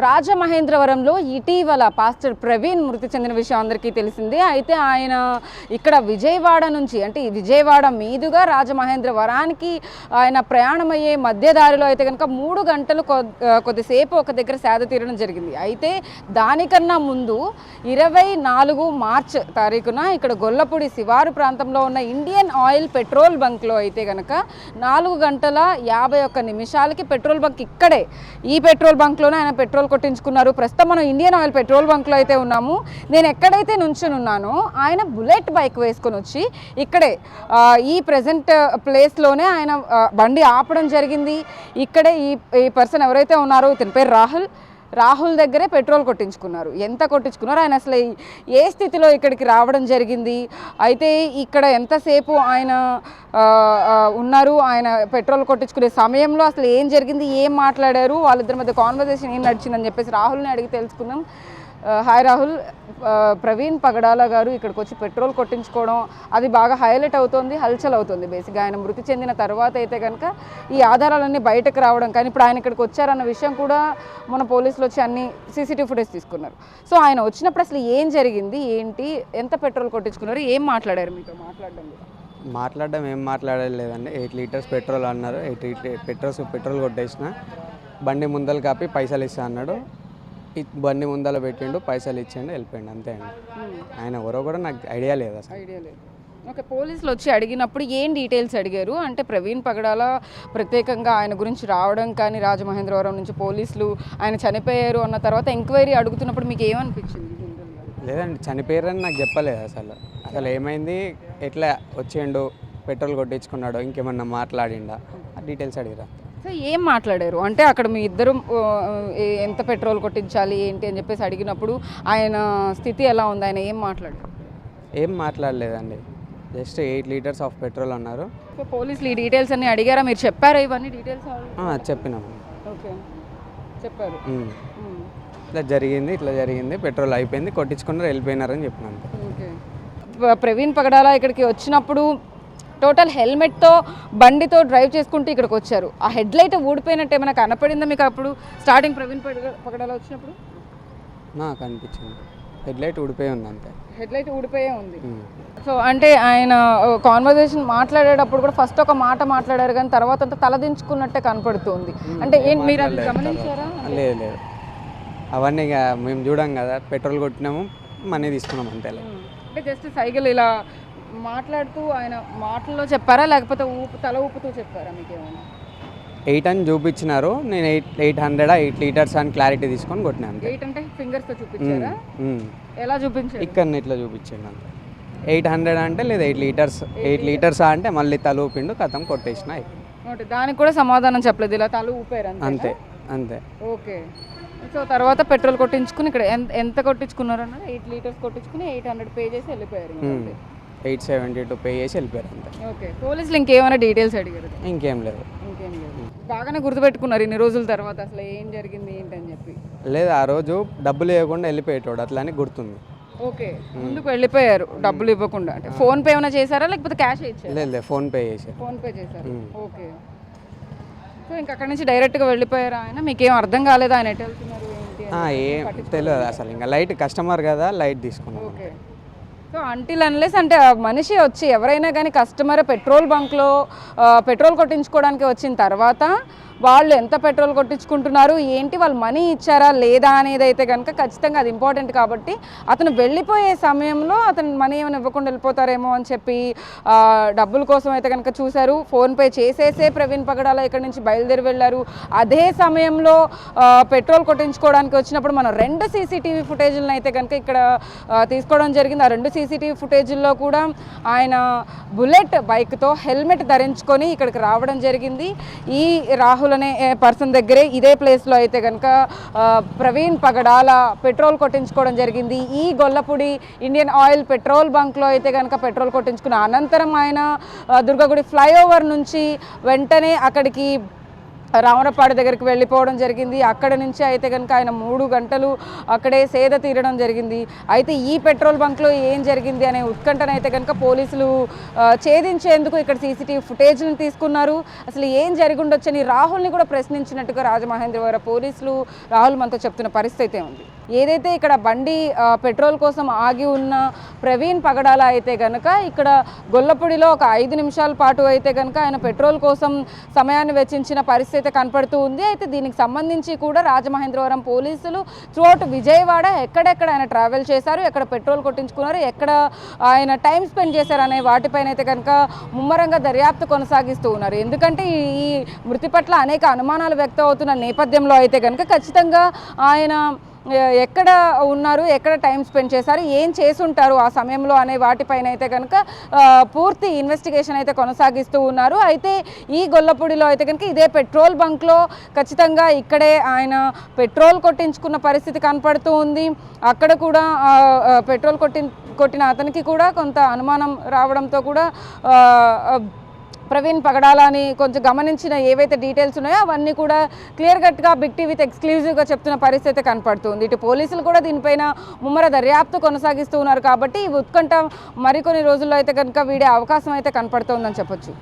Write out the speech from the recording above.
రాజమహేంద్రవరంలో ఇటీవల పాస్టర్ ప్రవీణ్ మృతి చెందిన విషయం అందరికీ తెలిసిందే. అయితే ఆయన ఇక్కడ విజయవాడ నుంచి అంటే విజయవాడ మీదుగా రాజమహేంద్రవరానికి ఆయన ప్రయాణమయ్యే మధ్యదారిలో అయితే కనుక 3 గంటలు కొద్దిసేపు ఒక దగ్గర సేద తీరడం జరిగింది. అయితే దానికన్నా ముందు 24 మార్చ్ తారీఖున ఇక్కడ గొల్లపూడి శివారు ప్రాంతంలో ఉన్న ఇండియన్ ఆయిల్ పెట్రోల్ బంక్లో అయితే కనుక 4 గంటల 51 నిమిషాలకి పెట్రోల్ బంక్ ఇక్కడే ఈ పెట్రోల్ బంక్లోనే ఆయన పెట్రోల్ కొట్టించుకున్నారు. ప్రస్తుతం మనం ఇండియన్ ఆయిల్ పెట్రోల్ బంక్లో అయితే ఉన్నాము. నేను ఎక్కడైతే నుంచుని ఉన్నానో ఆయన బుల్లెట్ బైక్ వేసుకొని వచ్చి ఇక్కడే ఈ ప్రజెంట్ ప్లేస్లోనే ఆయన బండి ఆపడం జరిగింది. ఇక్కడే ఈ పర్సన్ ఎవరైతే ఉన్నారో ఇతని పేరు రాహుల్ దగ్గరే పెట్రోల్ కొట్టించుకున్నారు. ఎంత కొట్టించుకున్నారు, ఆయన అసలు ఏ స్థితిలో ఇక్కడికి రావడం జరిగింది, అయితే ఇక్కడ ఎంతసేపు ఆయన ఉన్నారు, ఆయన పెట్రోల్ కొట్టించుకునే సమయంలో అసలు ఏం జరిగింది, ఏం మాట్లాడారు, వాళ్ళిద్దరి మధ్య కాన్వర్జేషన్ ఏం నడిచిందని చెప్పేసి రాహుల్ని అడిగి తెలుసుకుందాం. హాయ్ రాహుల్, ప్రవీణ్ పగడాల గారు ఇక్కడికి వచ్చి పెట్రోల్ కొట్టించుకోవడం అది బాగా హైలైట్ అవుతుంది, హల్చల్ అవుతుంది. బేసిక్గా ఆయన మృతి చెందిన తర్వాత అయితే కనుక ఈ ఆధారాలన్నీ బయటకు రావడం, కానీ ఇప్పుడు ఆయన ఇక్కడికి వచ్చారన్న విషయం కూడా మన పోలీసులు వచ్చి అన్ని సీసీటీవీ ఫుటేజ్ తీసుకున్నారు. సో ఆయన వచ్చినప్పుడు అసలు ఏం జరిగింది, ఏంటి, ఎంత పెట్రోల్ కొట్టించుకున్నారు, ఏం మాట్లాడారు మీతో? మాట్లాడడం ఏం మాట్లాడలేదండి. 8 లీటర్స్ పెట్రోల్ అన్నారు. 8 పెట్రోల్ కొట్టేసిన, బండి ముందలు కాపి పైసలు ఇస్తా అన్నాడు. బండి ముందర పెట్టిండు, పైసలు ఇచ్చిండు, వెళ్ళిపోయిండు, అంతే అండి. ఆయన ఎవరో కూడా నాకు ఐడియా లేదు అసలు. ఓకే, పోలీసులు వచ్చి అడిగినప్పుడు ఏం డీటెయిల్స్ అడిగారు? అంటే ప్రవీణ్ పగడాల ప్రత్యేకంగా ఆయన గురించి రావడం కానీ రాజమహేంద్రవరం నుంచి పోలీసులు ఆయన చనిపోయారు అన్న తర్వాత ఎంక్వైరీ అడుగుతున్నప్పుడు మీకు ఏమనిపించింది? లేదండి, చనిపోయారని నాకు చెప్పలేదు అసలు ఏమైంది, ఎట్లా వచ్చిండు, పెట్రోల్ కొట్టించుకున్నాడు, ఇంకేమన్నా మాట్లాడిండా, ఆ డీటెయిల్స్ అడిగిరా. సో ఏం మాట్లాడారు అంటే అక్కడ మీ ఇద్దరు ఎంత పెట్రోల్ కొట్టించాలి ఏంటి అని చెప్పేసి అడిగినప్పుడు ఆయన స్థితి ఎలా ఉంది, ఆయన ఏం మాట్లాడారు? ఏం మాట్లాడలేదండి, జస్ట్ 8 లీటర్స్ ఆఫ్ పెట్రోల్ అన్నారు. సో పోలీసులు ఈ డీటెయిల్స్ అన్నీ అడిగారా? మీరు చెప్పారా ఇవన్నీ డీటెయిల్స్? చెప్పినాము. ఓకే, చెప్పారు. ఇట్లా జరిగింది, పెట్రోల్ అయిపోయింది, కొట్టించుకున్నారు, వెళ్ళిపోయినారని చెప్పినాను. ఓకే, ప్రవీణ్ పగడాల ఇక్కడికి వచ్చినప్పుడు టోటల్ హెల్మెట్తో బండితో డ్రైవ్ చేసుకుంటూ ఇక్కడికి వచ్చారు. ఆ హెడ్ లైట్ ఊడిపోయినట్టు ఏమైనా కనపడిందా మీకు అప్పుడు స్టార్టింగ్ ప్రవీణ్ పగడాల వచ్చినప్పుడు? నాకు అనిపించింది హెడ్ లైట్ ఊడిపోయి ఉంది, అంతే. హెడ్ లైట్ ఊడిపోయే ఉంది. సో అంటే ఆయన కాన్వర్జేషన్ మాట్లాడేటప్పుడు కూడా ఫస్ట్ ఒక మాట మాట్లాడారు కానీ తర్వాత అంతా తలదించుకున్నట్టే కనపడుతుంది. అంటే మీరు అది గమనించారా? లేదు, అవన్నీ ఇక మేము చూడం కదా, పెట్రోల్ కొట్టినాము, మనీ తీసుకున్నాం, అంతే. అంటే జస్ట్ సైకిల్ ఇలా మాట్లాడుతూ ఆయన మాటల్లో చెప్పారా లేకపోతే తల ఊపుతూ చెప్పారా మీకు ఏమైనా? 8 అని చూపించినారు, నేను 8 లీటర్స్ అని క్లారిటీ తీసుకొని కొట్టినాను. 8 అంటే ఫింగర్స్తో చూపించారా? ఎలా చూపించారు? ఇక్కడ ఇట్లా చూపించాను, అంతే. 800 అంటే లేదు 8 లీటర్స్ అంటే మళ్ళీ తల ఊపిండు, కథం కొట్టేసిన. దానికి కూడా సమాధానం చెప్పలేదు, ఇలా తల ఊపారు, అంతే. ఓకే, సో తర్వాత పెట్రోల్ కొట్టించుకుని ఇక్కడ ఎంత కొట్టించుకున్నారు అన్నారు? 8 లీటర్స్ కొట్టించుకుని 800 పే చేసి వెళ్ళిపోయారు. 872 పే చేసి వెళ్ళిపోయారు, అంతే. ఓకే, పోలీసులు ఇంకేమైనా డీటెయిల్స్ అడిగారు? ఇంకేం లేదు. బాగానే గుర్తుపెట్టుకున్నారు ఇన్ని రోజుల తర్వాత అసలు ఏం జరిగింది ఏంటని చెప్పి? లేదు, ఆ రోజు డబ్బులు ఇవ్వకుండా వెళ్ళిపోయేటోడు, అట్లా అని గుర్తుంది. ఓకే, ముందుకు వెళ్ళిపోయారు డబ్బులు ఇవ్వకుండా. అంటే ఫోన్ పే ఏమైనా చేశారా లేకపోతే క్యాష్ ఇచ్చారా? లేదు, ఫోన్ పే చేశారు. ఓకే, సో ఇంకా అక్కడ నుంచి డైరెక్ట్గా వెళ్ళిపోయారు ఆయన. మీకేం అర్థం కాలేదు ఆయన ఎటు వెళ్తున్నారు ఏంటి? ఏం తెలియదు అసలు, ఇంకా లైట్ కస్టమర్ కదా, లైట్ తీసుకున్నాం. ఓకే, సో అంటిల్ అన్లెస్ అంటే మనిషి వచ్చి ఎవరైనా కానీ కస్టమర్ పెట్రోల్ బంక్లో పెట్రోల్ కొట్టించుకోవడానికి వచ్చిన తర్వాత వాళ్ళు ఎంత పెట్రోల్ కొట్టించుకుంటున్నారు ఏంటి, వాళ్ళు మనీ ఇచ్చారా లేదా అనేది అయితే కనుక ఖచ్చితంగా అది ఇంపార్టెంట్. కాబట్టి అతను వెళ్ళిపోయే సమయంలో అతను మనీ ఏమైనా ఇవ్వకుండా వెళ్ళిపోతారేమో అని చెప్పి డబ్బుల కోసం అయితే కనుక చూశారు. ఫోన్పే చేసేసే ప్రవీణ్ పగడాల ఇక్కడి నుంచి బయలుదేరి వెళ్ళారు. అదే సమయంలో పెట్రోల్ కొట్టించుకోవడానికి వచ్చినప్పుడు మనం 2 సీసీటీవీ ఫుటేజ్లను అయితే కనుక ఇక్కడ తీసుకోవడం జరిగింది. ఆ 2 సీసీటీవీ ఫుటేజ్ల్లో కూడా ఆయన బుల్లెట్ బైక్తో హెల్మెట్ ధరించుకొని ఇక్కడికి రావడం జరిగింది. ఈ రాహుల్ అనే పర్సన్ దగ్గరే ఇదే ప్లేస్లో అయితే కనుక ప్రవీణ్ పగడాల పెట్రోల్ కొట్టించుకోవడం జరిగింది. ఈ గొల్లపూడి ఇండియన్ ఆయిల్ పెట్రోల్ బంక్లో అయితే కనుక పెట్రోల్ కొట్టించుకున్న అనంతరం ఆయన దుర్గగుడి ఫ్లైఓవర్ నుంచి వెంటనే అక్కడికి రామరపాడు దగ్గరికి వెళ్ళిపోవడం జరిగింది. అక్కడ నుంచి అయితే కనుక ఆయన 3 గంటలు అక్కడే సేద తీరడం జరిగింది. అయితే ఈ పెట్రోల్ బంక్లో ఏం జరిగింది అనే ఉత్కంఠనైతే కనుక పోలీసులు ఛేదించేందుకు ఇక్కడ సీసీటీవీ ఫుటేజ్ని తీసుకున్నారు. అసలు ఏం జరిగి ఉండొచ్చని రాహుల్ని కూడా ప్రశ్నించినట్టుగా రాజమహేంద్రవరం పోలీసులు రాహుల్ మనతో చెప్తున్న పరిస్థితి ఉంది. ఏదైతే ఇక్కడ బండి పెట్రోల్ కోసం ఆగి ఉన్న ప్రవీణ్ పగడాల అయితే కనుక ఇక్కడ గొల్లపూడిలో ఒక 5 నిమిషాల పాటు అయితే కనుక ఆయన పెట్రోల్ కోసం సమయాన్ని వెచ్చించిన పరిస్థితి అయితే కనపడుతూ ఉంది. అయితే దీనికి సంబంధించి కూడా రాజమహేంద్రవరం పోలీసులు త్రూఅవుట్ విజయవాడ ఎక్కడెక్కడ ఆయన ట్రావెల్ చేశారు, ఎక్కడ పెట్రోల్ కొట్టించుకున్నారు, ఎక్కడ ఆయన టైం స్పెండ్ చేశారు అనే వాటిపైన అయితే కనుక ముమ్మరంగా దర్యాప్తు కొనసాగిస్తూ ఉన్నారు. ఎందుకంటే ఈ మృతి పట్ల అనేక అనుమానాలు వ్యక్తం అవుతున్న నేపథ్యంలో అయితే కనుక ఖచ్చితంగా ఆయన ఎక్కడ ఉన్నారు, ఎక్కడ టైం స్పెండ్ చేశారు, ఏం చేసుంటారు ఆ సమయంలో అనే వాటిపైన అయితే కనుక పూర్తి ఇన్వెస్టిగేషన్ అయితే కొనసాగిస్తూ ఉన్నారు. అయితే ఈ గొల్లపూడిలో అయితే కనుక ఇదే పెట్రోల్ బంక్లో ఖచ్చితంగా ఇక్కడే ఆయన పెట్రోల్ కొట్టించుకున్న పరిస్థితి కనపడుతూ ఉంది. అక్కడ కూడా పెట్రోల్ కొట్టిన అతనికి కూడా కొంత అనుమానం రావడంతో కూడా ప్రవీణ్ పగడాలని కొంచెం గమనించిన ఏవైతే డీటెయిల్స్ ఉన్నాయో అవన్నీ కూడా క్లియర్ కట్గా బిగ్ టీవీ విత్ ఎక్స్క్లూజివ్గా చెప్తున్న పరిస్థితి కనపడుతుంది. ఇటు పోలీసులు కూడా దీనిపైన ముమ్మర దర్యాప్తు కొనసాగిస్తూ ఉన్నారు. కాబట్టి ఈ ఉత్కంఠ మరికొన్ని రోజుల్లో అయితే కనుక వీడే అవకాశం అయితే కనపడుతోందని చెప్పొచ్చు.